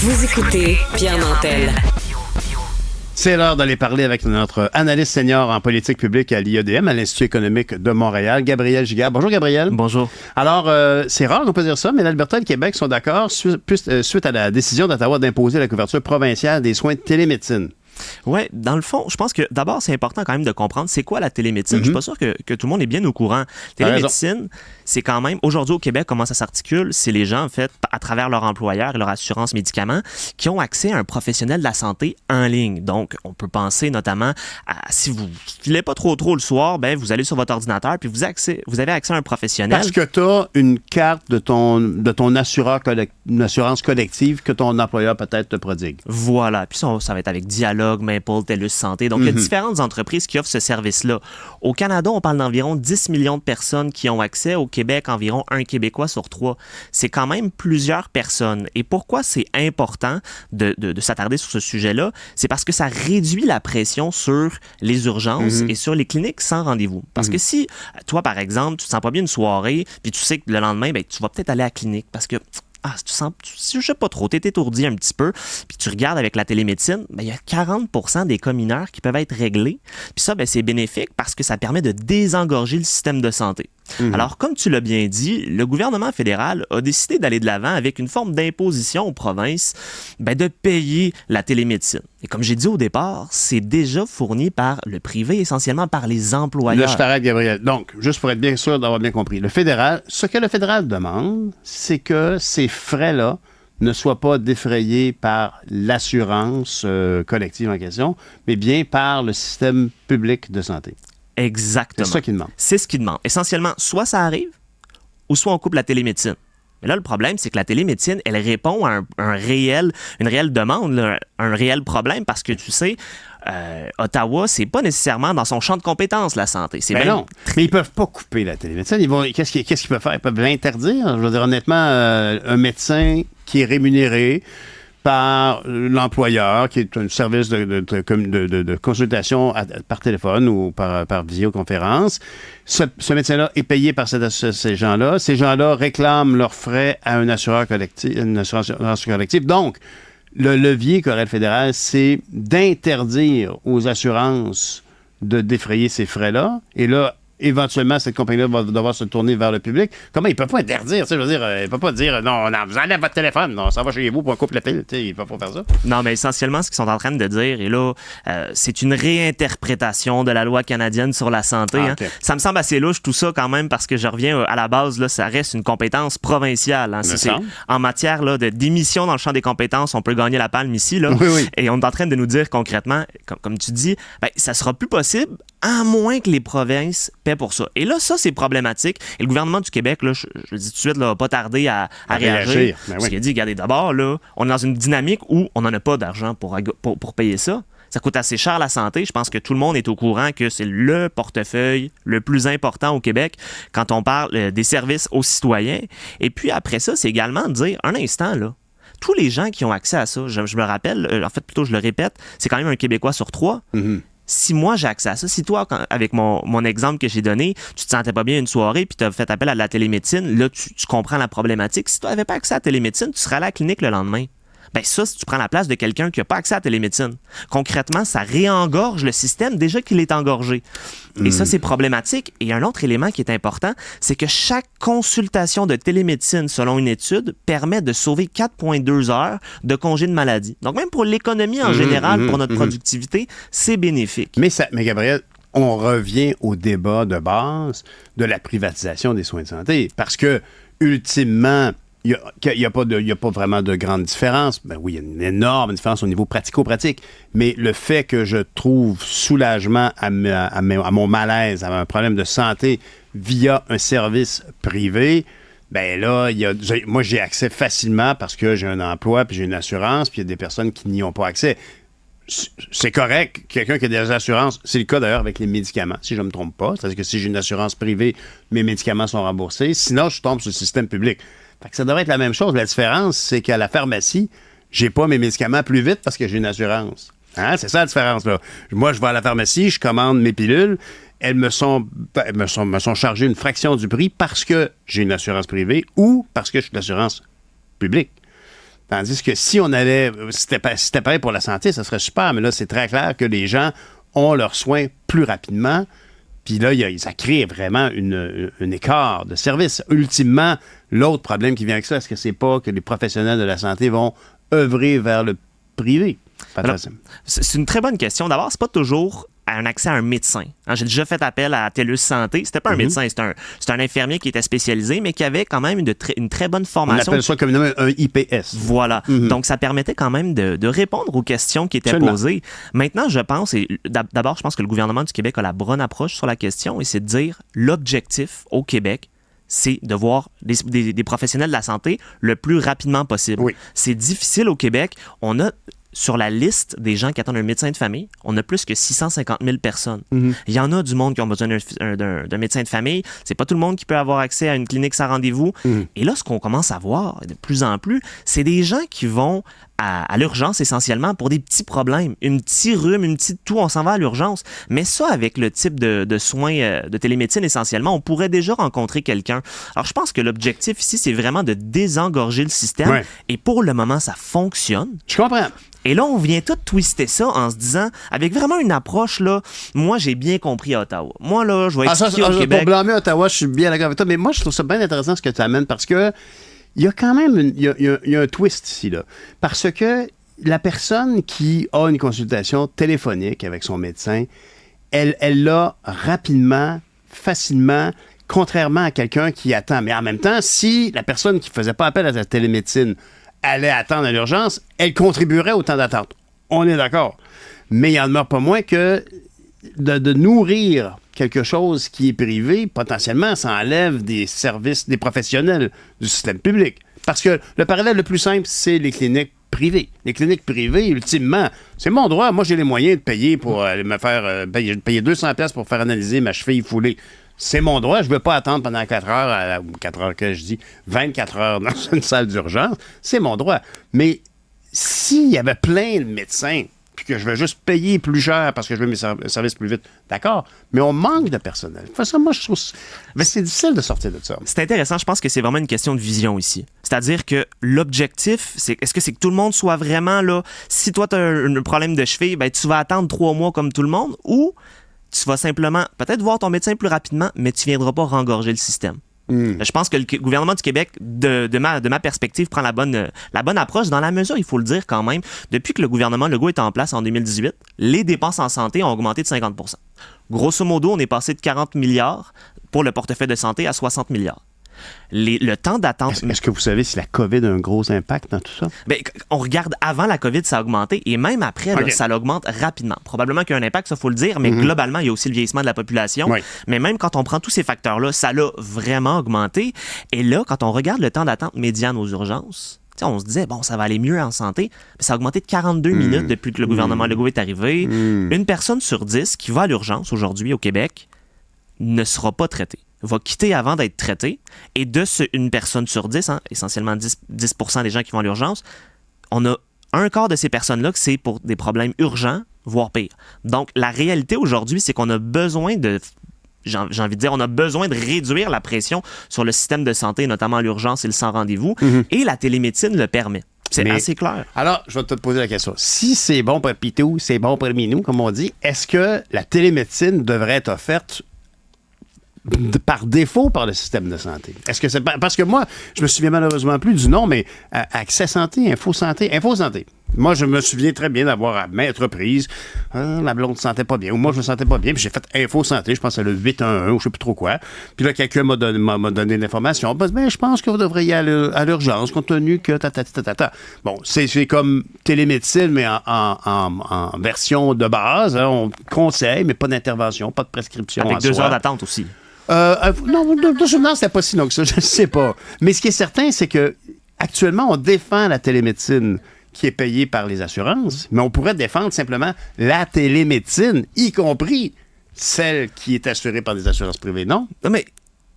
Vous écoutez Pierre Nantel. C'est l'heure d'aller parler avec notre analyste senior en politique publique à l'IEDM, à l'Institut économique de Montréal, Gabriel Giguère. Bonjour, Gabriel. Bonjour. Alors, c'est rare qu'on peut dire ça, mais l'Alberta et le Québec sont d'accord suite à la décision d'Ottawa d'imposer la couverture provinciale des soins de télémédecine. Oui, dans le fond, je pense que d'abord, c'est important quand même de comprendre c'est quoi la télémédecine. Je suis pas sûr que tout le monde est bien au courant. Télémédecine, c'est quand même, aujourd'hui au Québec, comment ça s'articule? C'est les gens, en fait, à travers leur employeur et leur assurance médicaments, qui ont accès à un professionnel de la santé en ligne. Donc, on peut penser notamment à, si vous ne filez pas trop le soir, ben vous allez sur votre ordinateur puis vous avez accès à un professionnel. Parce que tu as une carte de ton assureur une assurance collective que ton employeur peut-être te prodigue. Voilà. Puis ça va être avec Dialogue, Maple, TELUS Santé. Donc, il y a différentes entreprises qui offrent ce service-là. Au Canada, on parle d'environ 10 millions de personnes qui ont accès. Au Québec, environ 1 Québécois sur 3. C'est quand même plusieurs personnes. Et pourquoi c'est important de s'attarder sur ce sujet-là? C'est parce que ça réduit la pression sur les urgences et sur les cliniques sans rendez-vous. Parce que si, toi, par exemple, tu te sens pas bien une soirée, puis tu sais que le lendemain, ben, tu vas peut-être aller à la clinique parce que je sais pas trop, t'es étourdi un petit peu, puis tu regardes avec la télémédecine, ben, il y a 40% des cas mineurs qui peuvent être réglés. Puis ça, ben, c'est bénéfique parce que ça permet de désengorger le système de santé. Alors, comme tu l'as bien dit, le gouvernement fédéral a décidé d'aller de l'avant avec une forme d'imposition aux provinces de payer la télémédecine. Et comme j'ai dit au départ, c'est déjà fourni par le privé, essentiellement par les employeurs. Là, je t'arrête, Gabriel. Donc, juste pour être bien sûr d'avoir bien compris, ce que le fédéral demande, c'est que ces frais-là ne soient pas défrayés par l'assurance collective en question, mais bien par le système public de santé. Exactement. C'est ça qu'il demande. C'est ce qu'il demande. Essentiellement, soit ça arrive, ou soit on coupe la télémédecine. Mais là, le problème, c'est que la télémédecine, elle répond à une réelle demande, là, un réel problème, parce que tu sais, Ottawa, c'est pas nécessairement dans son champ de compétences, la santé. Non, mais ils peuvent pas couper la télémédecine. Qu'est-ce qu'ils peuvent faire? Ils peuvent l'interdire. Je veux dire, honnêtement, un médecin qui est rémunéré par l'employeur, qui est un service de consultation par téléphone ou par visioconférence. Ce médecin-là est payé par ces gens-là. Ces gens-là réclament leurs frais à un assureur collectif, une assurance collective. Donc, le levier qu'aurait le fédéral, c'est d'interdire aux assurances de défrayer ces frais-là. Et là, éventuellement, cette compagnie-là va devoir se tourner vers le public. Comment ils ne peuvent pas interdire? Je veux dire, ils ne peuvent pas dire non, vous allez à votre téléphone, non, ça va chez vous pour couper la télé. Ils ne peuvent pas faire ça. Non, mais essentiellement, ce qu'ils sont en train de dire, et là, c'est une réinterprétation de la loi canadienne sur la santé. Okay. Hein. Ça me semble assez louche tout ça quand même, parce que je reviens à la base, là, ça reste une compétence provinciale. Hein. En matière là, d'émission dans le champ des compétences, on peut gagner la palme ici. Là, oui. Et on est en train de nous dire concrètement, comme tu dis, ça sera plus possible à moins que les provinces paient pour ça. Et là, ça, c'est problématique. Et le gouvernement du Québec, là, je le dis tout de suite, là, n'a pas tardé à réagir. Parce qu'il a dit, regardez, d'abord, là, on est dans une dynamique où on n'en a pas d'argent pour payer ça. Ça coûte assez cher la santé. Je pense que tout le monde est au courant que c'est le portefeuille le plus important au Québec quand on parle des services aux citoyens. Et puis après ça, c'est également de dire, un instant, là, tous les gens qui ont accès à ça, je me rappelle, en fait, plutôt je le répète, c'est quand même un Québécois sur 3. Si moi, j'ai accès à ça, si toi, avec mon exemple que j'ai donné, tu te sentais pas bien une soirée puis tu as fait appel à la télémédecine, là, tu comprends la problématique. Si tu n'avais pas accès à la télémédecine, tu serais allé à la clinique le lendemain. Ben ça, si tu prends la place de quelqu'un qui n'a pas accès à la télémédecine, concrètement, ça réengorge le système déjà qu'il est engorgé. Et ça, c'est problématique. Et un autre élément qui est important, c'est que chaque consultation de télémédecine, selon une étude, permet de sauver 4,2 heures de congé de maladie. Donc, même pour l'économie en général, pour notre productivité, c'est bénéfique. Mais Gabriel, on revient au débat de base de la privatisation des soins de santé. Parce que, ultimement, il n'y a pas vraiment de grande différence. Ben oui, il y a une énorme différence au niveau pratico-pratique. Mais le fait que je trouve soulagement à mon malaise, à un problème de santé via un service privé, ben là, moi, j'ai accès facilement parce que j'ai un emploi, puis j'ai une assurance, puis il y a des personnes qui n'y ont pas accès. C'est correct. Quelqu'un qui a des assurances, c'est le cas d'ailleurs avec les médicaments, si je ne me trompe pas. C'est-à-dire que si j'ai une assurance privée, mes médicaments sont remboursés. Sinon, je tombe sur le système public. Fait que ça devrait être la même chose. La différence, c'est qu'à la pharmacie, j'ai pas mes médicaments plus vite parce que j'ai une assurance. Hein? C'est ça la différence, là. Moi, je vais à la pharmacie, je commande mes pilules. Elles me sont chargées une fraction du prix parce que j'ai une assurance privée ou parce que je suis une assurance publique. Tandis que si on allait, c'était pareil pour la santé, ça serait super, mais là, c'est très clair que les gens ont leurs soins plus rapidement. Puis là, ça crée vraiment un écart de service. Ultimement, l'autre problème qui vient avec ça, est-ce que c'est pas que les professionnels de la santé vont œuvrer vers le privé? Alors, c'est une très bonne question. D'abord, c'est pas toujours un accès à un médecin. J'ai déjà fait appel à TELUS Santé. C'était pas un médecin, c'était un infirmier qui était spécialisé, mais qui avait quand même une très bonne formation. On appelle ça communément un IPS. Voilà. Donc, ça permettait quand même de répondre aux questions qui étaient posées. Maintenant, je pense, d'abord, je pense que le gouvernement du Québec a la bonne approche sur la question, et c'est de dire l'objectif au Québec, c'est de voir des professionnels de la santé le plus rapidement possible. Oui. C'est difficile au Québec. On a... Sur la liste des gens qui attendent un médecin de famille, on a plus que 650 000 personnes. Il y en a du monde qui ont besoin d'un médecin de famille. C'est pas tout le monde qui peut avoir accès à une clinique sans rendez-vous. Et là, ce qu'on commence à voir de plus en plus, c'est des gens qui vont à l'urgence essentiellement pour des petits problèmes. Une petite rhume, une petite toux, on s'en va à l'urgence. Mais ça, avec le type de soins de télémédecine essentiellement, on pourrait déjà rencontrer quelqu'un. Alors, je pense que l'objectif ici, c'est vraiment de désengorger le système. Ouais. Et pour le moment, ça fonctionne. Je comprends. Et là, on vient tout twister ça en se disant, avec vraiment une approche, là, moi, j'ai bien compris à Ottawa. Moi, là, je vais expliquer au Québec. Pour blâmer Ottawa, je suis bien d'accord avec toi, mais moi, je trouve ça bien intéressant ce que tu amènes, parce que il y a quand même il y a un twist ici, là. Parce que la personne qui a une consultation téléphonique avec son médecin, elle l'a rapidement, facilement, contrairement à quelqu'un qui attend. Mais en même temps, si la personne qui ne faisait pas appel à la télémédecine allait attendre à l'urgence, elle contribuerait au temps d'attente. On est d'accord. Mais il n'en demeure pas moins que de nourrir quelque chose qui est privé, potentiellement, ça enlève des services, des professionnels du système public. Parce que le parallèle le plus simple, c'est les cliniques privées. Les cliniques privées, ultimement, c'est mon droit. Moi, j'ai les moyens de payer pour me faire payer 200$ pour faire analyser ma cheville foulée. C'est mon droit. Je ne veux pas attendre pendant 4 heures, 4 heures que je dis, 24 heures dans une salle d'urgence. C'est mon droit. Mais s'il y avait plein de médecins, puis que je vais juste payer plus cher parce que je veux mes services plus vite, d'accord, mais on manque de personnel. De toute façon, moi, je trouve mais c'est difficile de sortir de ça. C'est intéressant. Je pense que c'est vraiment une question de vision ici. C'est-à-dire que l'objectif, est-ce que c'est que tout le monde soit vraiment là, si toi, tu as un problème de cheville, ben, tu vas attendre 3 mois comme tout le monde, ou tu vas simplement peut-être voir ton médecin plus rapidement, mais tu ne viendras pas rengorger le système. Je pense que le gouvernement du Québec, de ma perspective, prend la bonne approche dans la mesure, il faut le dire quand même, depuis que le gouvernement Legault est en place en 2018, les dépenses en santé ont augmenté de 50%. Grosso modo, on est passé de 40 milliards pour le portefeuille de santé à 60 milliards. Le temps d'attente... Est-ce que vous savez si la COVID a un gros impact dans tout ça? Bien, on regarde, avant la COVID, ça a augmenté, et même après, là, ça augmente rapidement. Probablement qu'il y a un impact, ça faut le dire, mais globalement, il y a aussi le vieillissement de la population. Oui. Mais même quand on prend tous ces facteurs-là, ça l'a vraiment augmenté. Et là, quand on regarde le temps d'attente médiane aux urgences, on se disait, bon, ça va aller mieux en santé, mais ça a augmenté de 42 minutes depuis que le gouvernement Legault est arrivé. Une personne sur 10 qui va à l'urgence aujourd'hui au Québec ne sera pas traitée. Va quitter avant d'être traité. Et une personne sur 10, essentiellement 10% des gens qui vont à l'urgence, on a un quart de ces personnes-là que c'est pour des problèmes urgents, voire pire. Donc, la réalité aujourd'hui, c'est qu'on a besoin j'ai envie de dire, on a besoin de réduire la pression sur le système de santé, notamment à l'urgence et le sans rendez-vous, et la télémédecine le permet. C'est assez clair. Alors, je vais te poser la question. Si c'est bon pour Pitou, c'est bon pour Minou, comme on dit, est-ce que la télémédecine devrait être offerte par défaut par le système de santé? Est-ce que c'est parce que moi, je me souviens malheureusement plus du nom, mais Accès Santé, Info Santé. Moi, je me souviens très bien d'avoir à maintes reprises, la blonde ne se sentait pas bien, ou moi, je me sentais pas bien, puis j'ai fait Info Santé, je pense que c'est le 811, ou je sais plus trop quoi. Puis là, quelqu'un m'a donné l'information. Ben, je pense que vous devriez aller à l'urgence, compte tenu que Bon, c'est comme télémédecine, mais en version de base. On conseille, mais pas d'intervention, pas de prescription. Avec 2 heures d'attente aussi. Non, c'était pas si long que ça, je ne sais pas. Mais ce qui est certain, c'est que actuellement, on défend la télémédecine qui est payée par les assurances, mais on pourrait défendre simplement la télémédecine, y compris celle qui est assurée par des assurances privées, non? Non, mais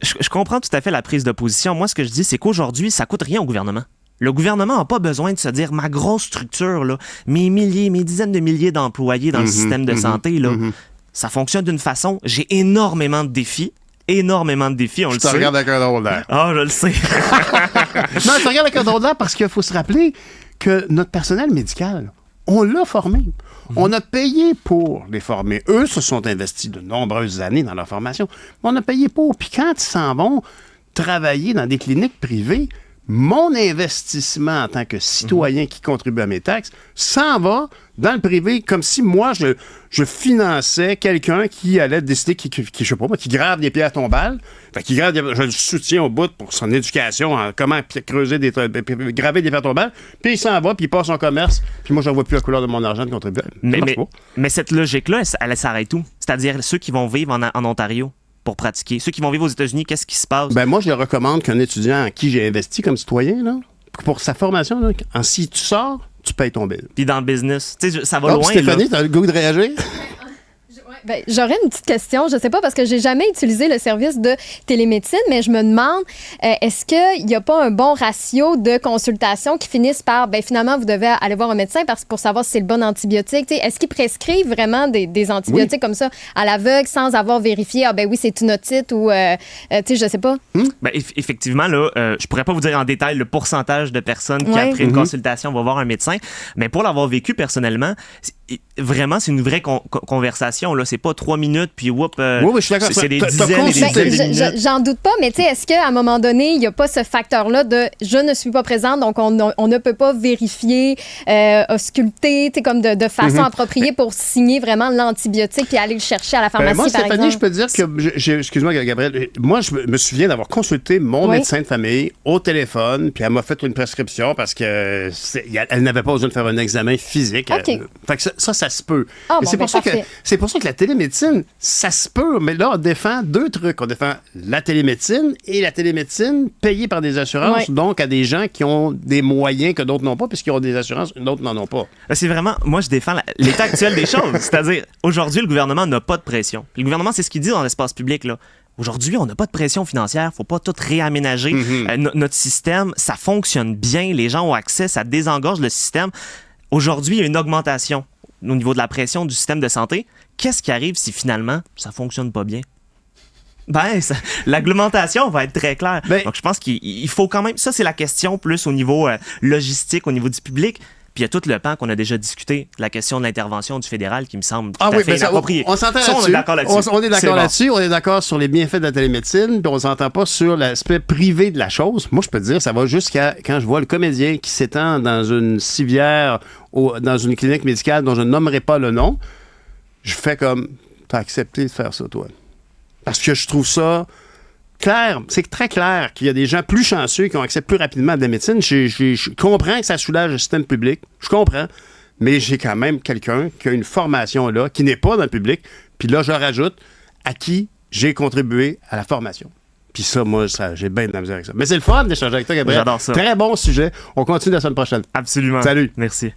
je comprends tout à fait la prise de position. Moi, ce que je dis, c'est qu'aujourd'hui, ça coûte rien au gouvernement. Le gouvernement n'a pas besoin de se dire, ma grosse structure, là, mes dizaines de milliers d'employés dans le système de santé, là, ça fonctionne d'une façon. J'ai énormément de défis, on le sait. Je te regarde avec un drôle d'air. Ah, je le sais. Non, je te regarde avec un drôle d'air parce qu'il faut se rappeler que notre personnel médical, on l'a formé. On a payé pour les former. Eux se sont investis de nombreuses années dans leur formation. On a payé pour. Puis quand ils s'en vont travailler dans des cliniques privées, mon investissement en tant que citoyen qui contribue à mes taxes s'en va dans le privé comme si moi, je finançais quelqu'un qui allait décider, qui je sais pas, qui grave des pierres tombales. Fait qu'il grave, je le soutiens au bout pour son éducation, en comment creuser graver des pierres tombales. Puis il s'en va, puis il passe son commerce. Puis moi, je ne vois plus la couleur de mon argent de contribuable. Mais cette logique-là, elle s'arrête où? C'est-à-dire ceux qui vont vivre en Ontario pour pratiquer. Ceux qui vont vivre aux États-Unis, qu'est-ce qui se passe? Ben moi, je leur recommande qu'un étudiant en qui j'ai investi comme citoyen, là, pour sa formation, là, si tu sors, tu payes ton bill. Puis dans le business, tu sais, ça va loin. Stéphanie, t'as le goût de réagir? Ben, j'aurais une petite question. Je sais pas parce que j'ai jamais utilisé le service de télémédecine, mais je me demande, est-ce qu'il n'y a pas un bon ratio de consultations qui finissent par, ben finalement, vous devez aller voir un médecin pour savoir si c'est le bon antibiotique. T'sais, est-ce qu'ils prescrivent vraiment des antibiotiques comme ça à l'aveugle sans avoir vérifié, ah ben oui, c'est une otite ou, tu sais, je sais pas? Ben, effectivement, là, je pourrais pas vous dire en détail le pourcentage de personnes qui, après une consultation, vont voir un médecin, mais pour l'avoir vécu personnellement, vraiment, c'est une vraie conversation. Là. C'est pas 3 minutes, puis whoop, oui, je suis d'accord. C'est des dizaines et des dizaines de minutes. J'en doute pas, mais est-ce qu'à un moment donné, il n'y a pas ce facteur-là de « je ne suis pas présente », donc on ne peut pas vérifier, ausculter, comme de façon appropriée pour signer vraiment l'antibiotique puis aller le chercher à la pharmacie, moi, par Stéphanie, exemple? je peux te dire que, excuse-moi, Gabriel, moi, je me souviens d'avoir consulté mon médecin de famille au téléphone, puis elle m'a fait une prescription parce que elle n'avait pas besoin de faire un examen physique. OK. Fait que ça se peut. Ah, c'est pour ça que la télémédecine, ça se peut. Mais là, on défend deux trucs. On défend la télémédecine et la télémédecine payée par des assurances, donc à des gens qui ont des moyens que d'autres n'ont pas, puisqu'ils ont des assurances, d'autres n'en ont pas. C'est vraiment, moi, je défends l'état actuel des choses. C'est-à-dire, aujourd'hui, le gouvernement n'a pas de pression. Puis le gouvernement, c'est ce qu'il dit dans l'espace public, là. Aujourd'hui, on n'a pas de pression financière. Faut pas tout réaménager. Notre système, ça fonctionne bien. Les gens ont accès, ça désengorge le système. Aujourd'hui, il y a une augmentation au niveau de la pression du système de santé. Qu'est-ce qui arrive si finalement ça fonctionne pas bien? Ben, l'augmentation va être très claire. Donc, je pense qu'il faut quand même... Ça, c'est la question plus au niveau logistique, au niveau du public. Puis il y a tout le pan qu'on a déjà discuté, la question de l'intervention du fédéral qui me semble tout à fait inappropriée. On s'entend là-dessus. On est d'accord là-dessus. On est d'accord là-dessus. On est d'accord sur les bienfaits de la télémédecine, puis on s'entend pas sur l'aspect privé de la chose. Moi, je peux te dire, ça va jusqu'à quand je vois le comédien qui s'étend dans une civière dans une clinique médicale dont je ne nommerai pas le nom, je fais comme, t'as accepté de faire ça, toi. Parce que je trouve ça clair, c'est très clair qu'il y a des gens plus chanceux qui ont accès plus rapidement à de la médecine. Je comprends que ça soulage le système public, je comprends, mais j'ai quand même quelqu'un qui a une formation là, qui n'est pas dans le public, puis là, je rajoute à qui j'ai contribué à la formation. Puis ça, moi, j'ai bien de la misère avec ça. Mais c'est le fun d'échanger avec toi, Gabriel. J'adore ça. Très bon sujet. On continue la semaine prochaine. Absolument. Salut. Merci.